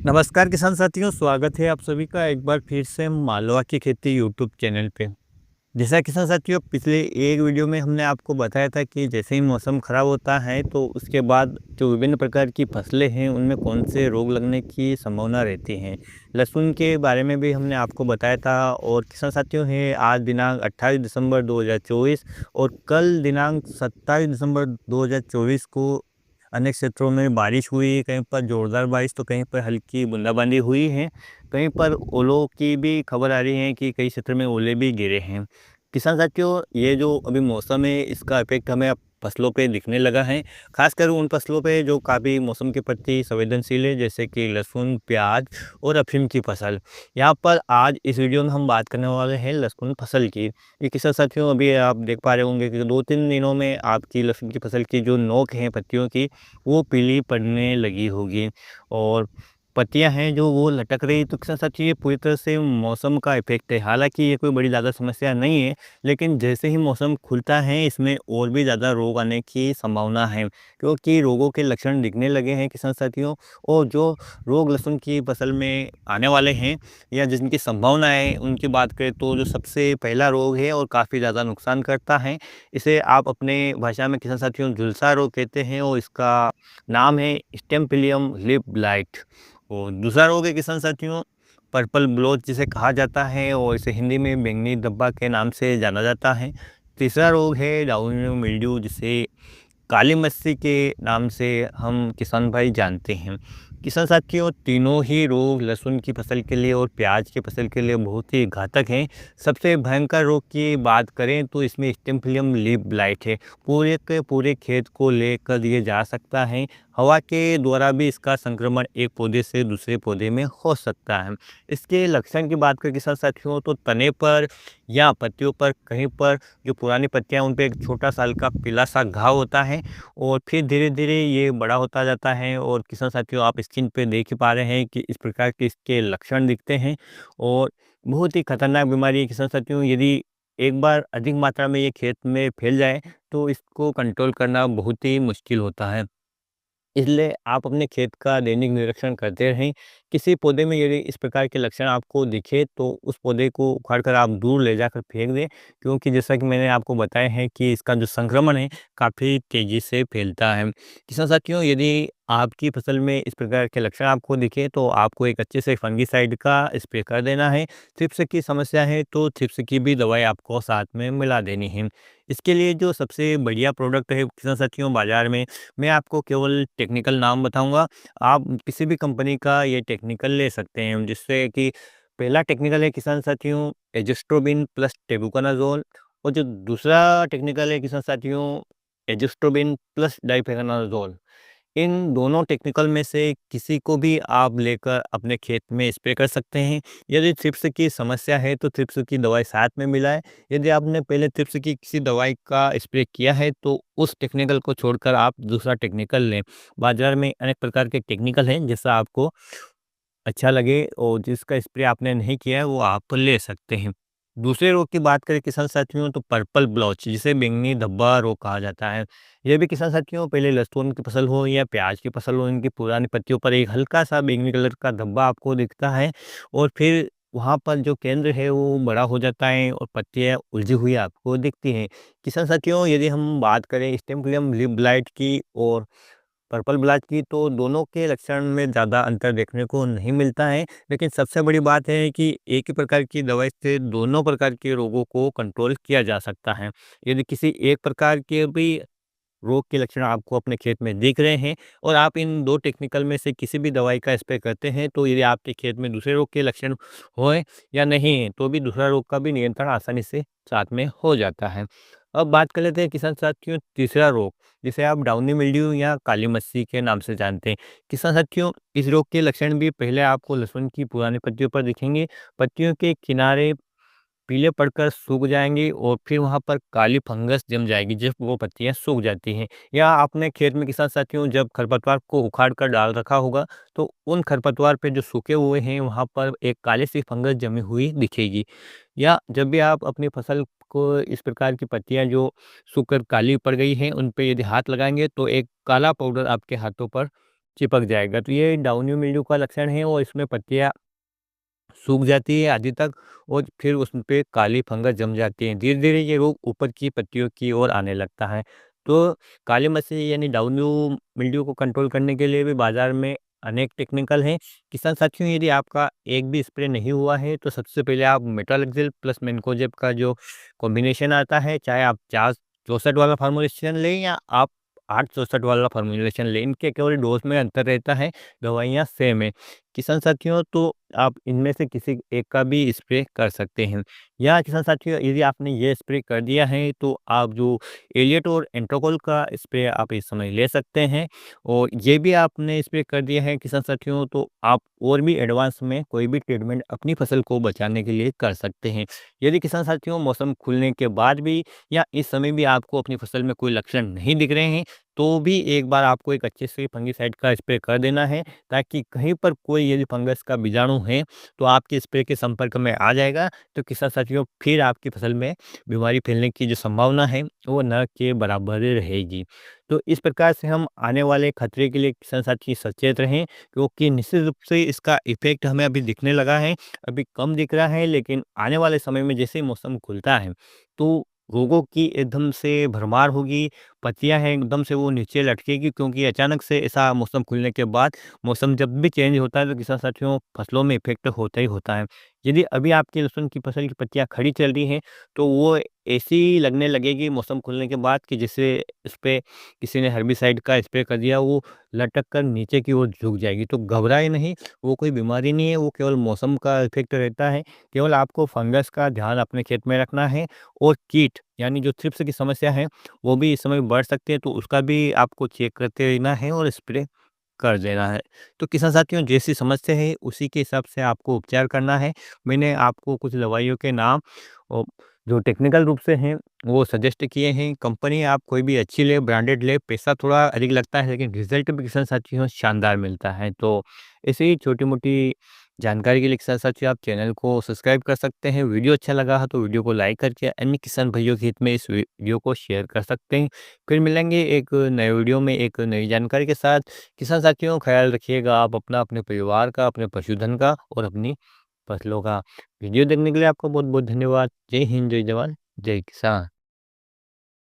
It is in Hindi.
नमस्कार किसान साथियों, स्वागत है आप सभी का एक बार फिर से मालवा की खेती यूट्यूब चैनल पे। जैसा किसान साथियों, पिछले एक वीडियो में हमने आपको बताया था कि जैसे ही मौसम ख़राब होता है तो उसके बाद जो विभिन्न प्रकार की फसलें हैं उनमें कौन से रोग लगने की संभावना रहती हैं। लहसुन के बारे में भी हमने आपको बताया था। और किसान साथियों है, आज दिनांक 28 दिसंबर 2024 और कल दिनांक 27 दिसंबर 2024 को अनेक क्षेत्रों में बारिश हुई, कहीं पर ज़ोरदार बारिश तो कहीं पर हल्की बूंदाबांदी हुई है। कहीं पर ओलों की भी खबर आ रही है कि कई क्षेत्र में ओले भी गिरे हैं। किसान साथियों, ये जो अभी मौसम है इसका इफ़ेक्ट हमें अब फसलों पे दिखने लगा है। ख़ासकर उन फसलों पे जो काफ़ी मौसम के प्रति संवेदनशील है, जैसे कि लहसुन, प्याज़ और अफ़ीम की फसल। यहाँ पर आज इस वीडियो में हम बात करने वाले हैं लहसुन फसल की। ये किसान साथियों, अभी आप देख पा रहे होंगे कि 2-3 दिनों में आपकी लहसुन की फसल की जो नोक है पत्तियों की, वो पीली पड़ने लगी होगी और पत्तियां हैं जो वो लटक रही। तो किसान साथियों, ये पूरी तरह से मौसम का इफेक्ट है। हालांकि ये कोई बड़ी ज़्यादा समस्या नहीं है, लेकिन जैसे ही मौसम खुलता है इसमें और भी ज़्यादा रोग आने की संभावना है, क्योंकि रोगों के लक्षण दिखने लगे हैं किसान साथियों। और जो रोग लहसुन की फसल में आने वाले हैं या जिनकी संभावना है उनकी बात करें तो जो सबसे पहला रोग है और काफ़ी ज़्यादा नुकसान करता है, इसे आप अपने भाषा में किसान साथियों झुलसा रोग कहते हैं और इसका नाम है स्टेम्पिलियम लीफ ब्लाइट। और दूसरा रोग है किसान साथियों पर्पल ब्लोच जिसे कहा जाता है और इसे हिंदी में बैंगनी धब्बा के नाम से जाना जाता है। तीसरा रोग है डाउनी मिल्ड्यू, जिसे काली मस्सी के नाम से हम किसान भाई जानते हैं। किसान साथियों, तीनों ही रोग लहसुन की फसल के लिए और प्याज की फसल के लिए बहुत ही घातक हैं। सबसे भयंकर रोग की बात करें तो इसमें स्टेम्पिलियम लीफ ब्लाइट है। पूरे के पूरे खेत को लेकर ये जा सकता है। हवा के द्वारा भी इसका संक्रमण एक पौधे से दूसरे पौधे में हो सकता है। इसके लक्षण की बात करें किसान साथियों तो तने पर या पत्तियों पर कहीं पर जो पुरानी पत्तियां उन पे एक छोटा सा हल्का पीला सा घाव होता है और फिर धीरे धीरे ये बड़ा होता जाता है। और किसान साथियों, आप स्क्रीन पे देख ही पा रहे हैं कि इस प्रकार के इसके लक्षण दिखते हैं और बहुत ही खतरनाक बीमारी है किसान साथियों। यदि एक बार अधिक मात्रा में ये खेत में फैल जाए तो इसको कंट्रोल करना बहुत ही मुश्किल होता है। इसलिए आप अपने खेत का दैनिक निरीक्षण करते रहें। किसी पौधे में यदि इस प्रकार के लक्षण आपको दिखे तो उस पौधे को उखाड़ कर आप दूर ले जाकर फेंक दें, क्योंकि जैसा कि मैंने आपको बताया है कि इसका जो संक्रमण है काफ़ी तेज़ी से फैलता है। किसान साथियों, यदि आपकी फसल में इस प्रकार के लक्षण आपको दिखे तो आपको एक अच्छे से फंगिसाइड का स्प्रे कर देना है। थ्रिप्स की समस्या है तो थ्रिप्स की भी दवाई आपको साथ में मिला देनी है। इसके लिए जो सबसे बढ़िया प्रोडक्ट है किसान साथियों बाज़ार में, मैं आपको केवल टेक्निकल नाम बताऊंगा। आप किसी भी कंपनी का ये टेक्निकल ले सकते हैं, जिससे कि पहला टेक्निकल है किसान साथियों एजिस्ट्रोबिन प्लस टेबुकोनाजोल। और जो दूसरा टेक्निकल है किसान साथियों एजिस्ट्रोबिन प्लस डाइफेनाजोल। इन दोनों टेक्निकल में से किसी को भी आप लेकर अपने खेत में स्प्रे कर सकते हैं। यदि थ्रिप्स की समस्या है तो थ्रिप्स की दवाई साथ में मिलाएं। यदि आपने पहले थ्रिप्स की किसी दवाई का स्प्रे किया है तो उस टेक्निकल को छोड़कर आप दूसरा टेक्निकल लें। बाजार में अनेक प्रकार के टेक्निकल हैं, जैसा आपको अच्छा लगे और जिसका स्प्रे आपने नहीं किया है वो आप ले सकते हैं। दूसरे रोग की बात करें किसान साथियों तो पर्पल ब्लॉच, जिसे बैंगनी धब्बा रोग कहा जाता है। ये भी किसान साथियों पहले लहसुन की फसल हो या प्याज की फसल हो, इनकी पुरानी पत्तियों पर एक हल्का सा बैंगनी कलर का धब्बा आपको दिखता है और फिर वहाँ पर जो केंद्र है वो बड़ा हो जाता है और पत्तियाँ उलझी हुई आपको दिखती हैं। किसान साथियों, यदि हम बात करें स्टेम लीफ ब्लाइट की और पर्पल ब्लास्ट की तो दोनों के लक्षण में ज़्यादा अंतर देखने को नहीं मिलता है। लेकिन सबसे बड़ी बात है कि एक ही प्रकार की दवाई से दोनों प्रकार के रोगों को कंट्रोल किया जा सकता है। यदि किसी एक प्रकार के भी रोग के लक्षण आपको अपने खेत में दिख रहे हैं और आप इन दो टेक्निकल में से किसी भी दवाई का स्प्रे करते हैं, तो यदि आपके खेत में दूसरे रोग के लक्षण हों या नहीं हैं तो भी दूसरा रोग का भी नियंत्रण आसानी से साथ में हो जाता है। अब बात कर लेते हैं किसान साथियों तीसरा रोग, जिसे आप डाउनी मिल्ड्यू या काली मस्सी के नाम से जानते हैं। किसान साथियों, इस रोग के लक्षण भी पहले आपको लहसुन की पुरानी पत्तियों पर दिखेंगे। पत्तियों के किनारे पीले पड़कर सूख जाएँगी और फिर वहाँ पर काली फंगस जम जाएगी जब वो पत्तियाँ सूख जाती हैं। या आपने खेत में किसान साथियों जब खरपतवार को उखाड़ कर डाल रखा होगा, तो उन खरपतवार पे जो सूखे हुए हैं वहाँ पर एक काली सी फंगस जमी हुई दिखेगी। या जब भी आप अपनी फसल को इस प्रकार की पत्तियाँ जो सूख कर काली पड़ गई हैं, उन पे यदि हाथ लगाएँगे तो एक काला पाउडर आपके हाथों पर चिपक जाएगा। तो ये डाउनी मिल्ड्यू का लक्षण है और इसमें पत्तियाँ सूख जाती है आदि तक और फिर उस पे काली फंगस जम जाती है। धीरे-धीरे ये रोग ऊपर की पत्तियों की ओर आने लगता है। तो काली मछली यानी डाउन्यू मिल्ड्यू को कंट्रोल करने के लिए भी बाज़ार में अनेक टेक्निकल हैं। किसान साथियों, यदि आपका एक भी स्प्रे नहीं हुआ है तो सबसे पहले आप मेटालेक्सिल प्लस मैनकोजेब का जो कॉम्बिनेशन आता है, चाहे आप 4-64 वाला फ़ॉर्मूलेशन लें या आप 8-64 वाला फ़ॉर्मूलेशन लें, इनके केवल डोज़ में अंतर रहता है, दवाइयाँ सेम है। किसान साथियों, तो आप इनमें से किसी एक का भी स्प्रे कर सकते हैं। या किसान साथियों, यदि आपने ये स्प्रे कर दिया है तो आप जो एलिएट और एंट्रोकोल का स्प्रे आप इस समय ले सकते हैं। और ये भी आपने स्प्रे कर दिया है किसान साथियों, तो आप और भी एडवांस में कोई भी ट्रीटमेंट अपनी फसल को बचाने के लिए कर सकते हैं। यदि किसान साथियों मौसम खुलने के बाद भी या इस समय भी आपको अपनी फसल में कोई लक्षण नहीं दिख रहे हैं, तो भी एक बार आपको एक अच्छे से फंगिसाइड का स्प्रे कर देना है, ताकि कहीं पर कोई यदि फंगस का बीजाणु है तो आपके स्प्रे के संपर्क में आ जाएगा, तो किसान साथियों फिर आपकी फसल में बीमारी फैलने की जो संभावना है वो न के बराबर रहेगी। तो इस प्रकार से हम आने वाले खतरे के लिए किसान साथी सचेत रहें, क्योंकि निश्चित रूप से इसका इफ़ेक्ट हमें अभी दिखने लगा है, अभी कम दिख रहा है, लेकिन आने वाले समय में जैसे ही मौसम खुलता है, तो रोगों की एकदम से भरमार होगी, पत्तियाँ हैं एकदम से वो नीचे लटकेगी, क्योंकि अचानक से ऐसा मौसम खुलने के बाद मौसम जब भी चेंज होता है तो किसान साथियों फसलों में इफ़ेक्ट होता ही होता है। यदि अभी आपकी लहसुन की फसल की पत्तियाँ खड़ी चल रही हैं, तो वो ऐसी लगने लगेगी मौसम खुलने के बाद कि जैसे इस पे किसी ने हर्बिसाइड का स्प्रे कर दिया, वो लटक कर नीचे की ओर झुक जाएगी। तो घबराएँ नहीं, वो कोई बीमारी नहीं है, वो केवल मौसम का इफ़ेक्ट रहता है। केवल आपको फंगस का ध्यान अपने खेत में रखना है और कीट यानी जो थ्रिप्स की समस्या है, वो भी इस समय बढ़ सकती है, तो उसका भी आपको चेक करते रहना है और स्प्रे कर देना है। तो किसान साथियों, जैसी समस्या है उसी के हिसाब से आपको उपचार करना है। मैंने आपको कुछ दवाइयों के नाम ओ जो टेक्निकल रूप से हैं वो सजेस्ट किए हैं। कंपनी आप कोई भी अच्छी ले, ब्रांडेड ले, पैसा थोड़ा अधिक लगता है लेकिन रिज़ल्ट भी किसान साथियों शानदार मिलता है। तो ऐसे ही छोटी-मोटी जानकारी के लिए किसान साथियों आप चैनल को सब्सक्राइब कर सकते हैं। वीडियो अच्छा लगा हो तो वीडियो को लाइक करके अन्य किसान भाइयों के हित में इस वीडियो को शेयर कर सकते हैं। फिर मिलेंगे एक नए वीडियो में एक नई जानकारी के साथ। किसान साथियों, ख्याल रखिएगा आप अपना, अपने परिवार का, अपने पशुधन का और अपनी फसलों का। वीडियो देखने के लिए आपका बहुत-बहुत धन्यवाद। जय हिंद, जय जवान, जय किसान।